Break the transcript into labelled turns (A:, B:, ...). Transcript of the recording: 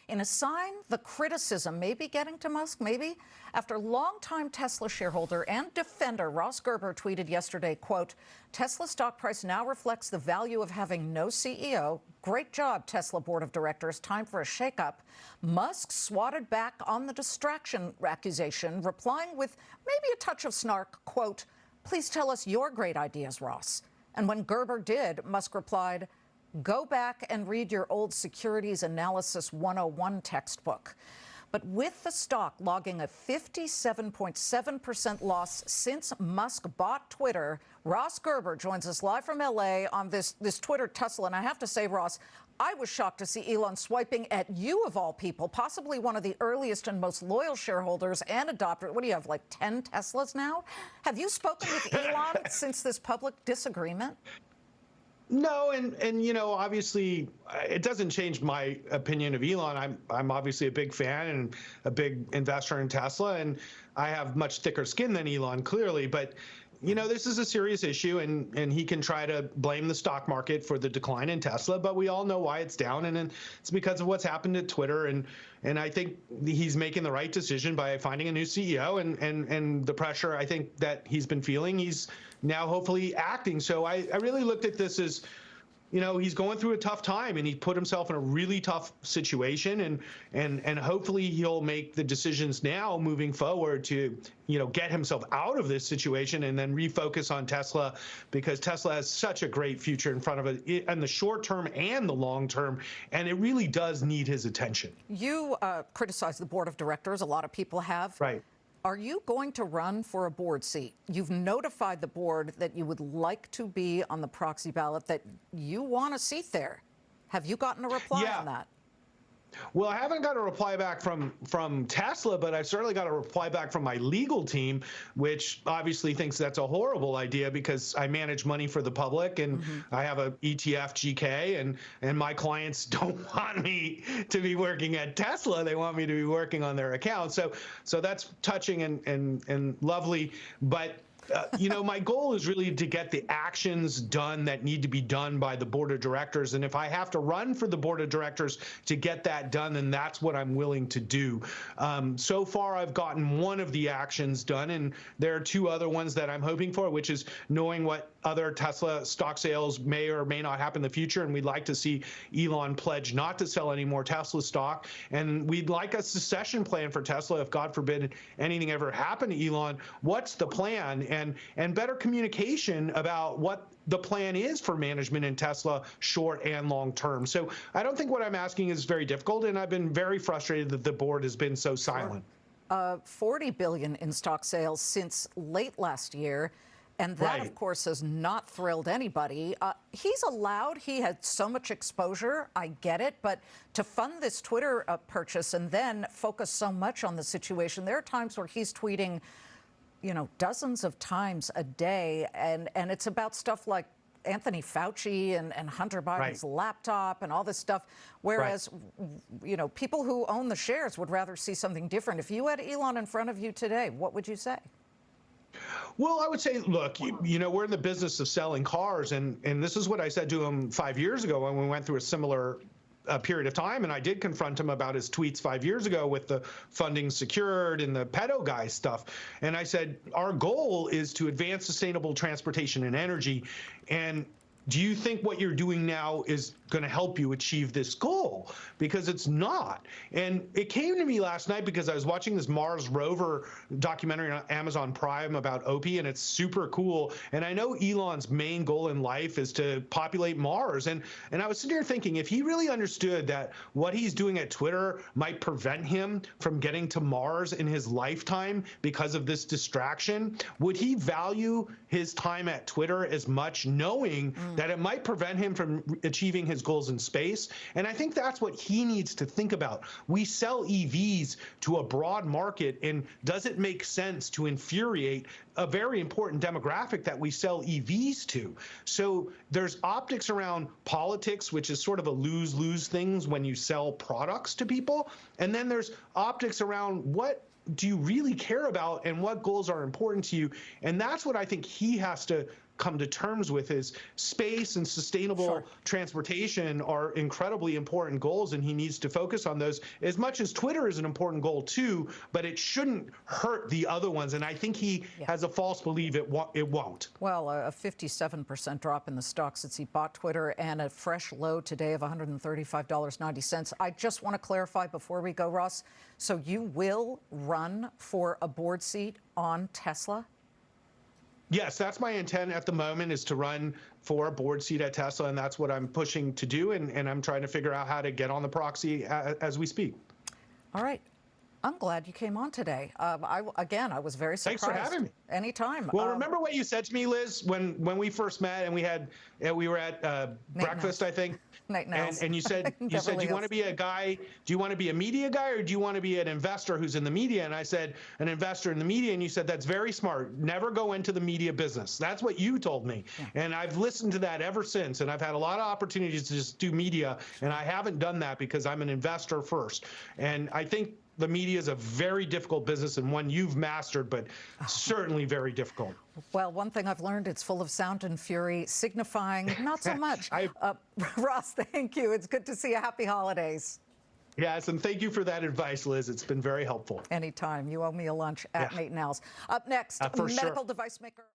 A: in a sign the criticism may be getting to Musk, maybe, after longtime Tesla shareholder and defender Ross Gerber tweeted yesterday, quote, Tesla stock price now reflects the value of having no CEO. Great job, Tesla board of directors. Time for a shakeup. Musk swatted back on the distraction accusation, replying with maybe a touch of snark, quote, please tell us your great ideas, Ross. And when Gerber did, Musk replied, go back and read your old Securities Analysis 101 textbook. But with the stock logging a 57.7% loss since Musk bought Twitter, Ross Gerber joins us live from L.A. on this Twitter tussle. And I have to say, Ross, I was shocked to see Elon swiping at you, of all people, possibly one of the earliest and most loyal shareholders and adopters. What do you have, like 10 Teslas now? Have you spoken with Elon since this public disagreement?
B: No, and you know, obviously, it doesn't change my opinion of Elon. I'm obviously a big fan and a big investor in Tesla, and I have much thicker skin than Elon, clearly. But you know, this is a serious issue, and he can try to blame the stock market for the decline in Tesla, but we all know why it's down, and it's because of what's happened at Twitter. And I think he's making the right decision by finding a new CEO, and the pressure I think that he's been feeling, he's now hopefully acting. So I really looked at this as, you know, he's going through a tough time, and he put himself in a really tough situation, and hopefully he'll make the decisions now moving forward to, you know, get himself out of this situation and then refocus on Tesla, because Tesla has such a great future in front of it in the short term and the long term, and it really does need his attention.
A: You criticize the board of directors. A lot of people have.
B: Right.
A: Are you going to run for a board seat? You've notified the board that you would like to be on the proxy ballot, that you want a seat there. Have you gotten a reply on that?
B: Well, I haven't got a reply back from Tesla, but I've certainly got a reply back from my legal team, which obviously thinks that's a horrible idea because I manage money for the public, and I have a ETF GK, and my clients don't want me to be working at Tesla. They want me to be working on their account. So that's touching and lovely, but you know, my goal is really to get the actions done that need to be done by the board of directors. And if I have to run for the board of directors to get that done, then that's what I'm willing to do. So far, I've gotten one of the actions done, and there are two other ones that I'm hoping for, which is knowing what other Tesla stock sales may or may not happen in the future. And we'd like to see Elon pledge not to sell any more Tesla stock. And we'd like a succession plan for Tesla if, God forbid, anything ever happened to Elon. What's the plan? And better communication about what the plan is for management in Tesla, short and long term. So I don't think what I'm asking is very difficult, and I've been very frustrated that the board has been so silent.
A: $40 billion in stock sales since late last year, and that, of course, has not thrilled anybody. He's allowed, he had so much exposure, I get it, but to fund this Twitter purchase and then focus so much on the situation, there are times where he's tweeting, you know, dozens of times a day, and it's about stuff like Anthony Fauci and Hunter Biden's laptop and all this stuff, whereas, you know, people who own the shares would rather see something different. If you had Elon in front of you today, what would you say?
B: Well, I would say, look, you know, we're in the business of selling cars, and this is what I said to him 5 years ago when we went through a similar period of time, and I did confront him about his tweets 5 years ago with the funding secured and the pedo guy stuff. And I said, our goal is to advance sustainable transportation and energy. And do you think what you're doing now is going to help you achieve this goal? Because it's not. And it came to me last night because I was watching this Mars rover documentary on Amazon Prime about Opie, and it's super cool. And I know Elon's main goal in life is to populate Mars. And I was sitting here thinking, if he really understood that what he's doing at Twitter might prevent him from getting to Mars in his lifetime because of this distraction, would he value his time at Twitter as much, knowing that it might prevent him from achieving his goals in space? And I think that's what he needs to think about. We sell EVs to a broad market, and does it make sense to infuriate a very important demographic that we sell EVs to? So there's optics around politics, which is sort of a lose-lose things when you sell products to people. And then there's optics around what do you really care about and what goals are important to you. And that's what I think he has to come to terms with is space and sustainable transportation are incredibly important goals, and he needs to focus on those as much as Twitter is an important goal too, but it shouldn't hurt the other ones. And I think he has a false belief it won't.
A: Well, a 57% drop in the stock since he bought Twitter and a fresh low today of $135.90. I just want to clarify before we go, Ross, so you will run for a board seat on Tesla?
B: Yes, that's my intent at the moment, is to run for a board seat at Tesla, and that's what I'm pushing to do, and I'm trying to figure out how to get on the proxy as we speak.
A: All right. I'm glad you came on today. I was very surprised.
B: Thanks for having me.
A: Anytime.
B: Well, remember what you said to me, Liz, when we first met and we were at breakfast, I think. And you said, do you want to be a guy? Do you want to be a media guy, or do you want to be an investor who's in the media? And I said, an investor in the media. And you said, that's very smart. Never go into the media business. That's what you told me. Yeah. And I've listened to that ever since. And I've had a lot of opportunities to just do media. And I haven't done that because I'm an investor first. And I think the media is a very difficult business, and one you've mastered, but certainly very difficult.
A: Well, one thing I've learned, it's full of sound and fury, signifying not so much. Ross, thank you. It's good to see you. Happy holidays.
B: Yes, and thank you for that advice, Liz. It's been very helpful.
A: Anytime. You owe me a lunch at Nate and Al's. Up next, medical device maker.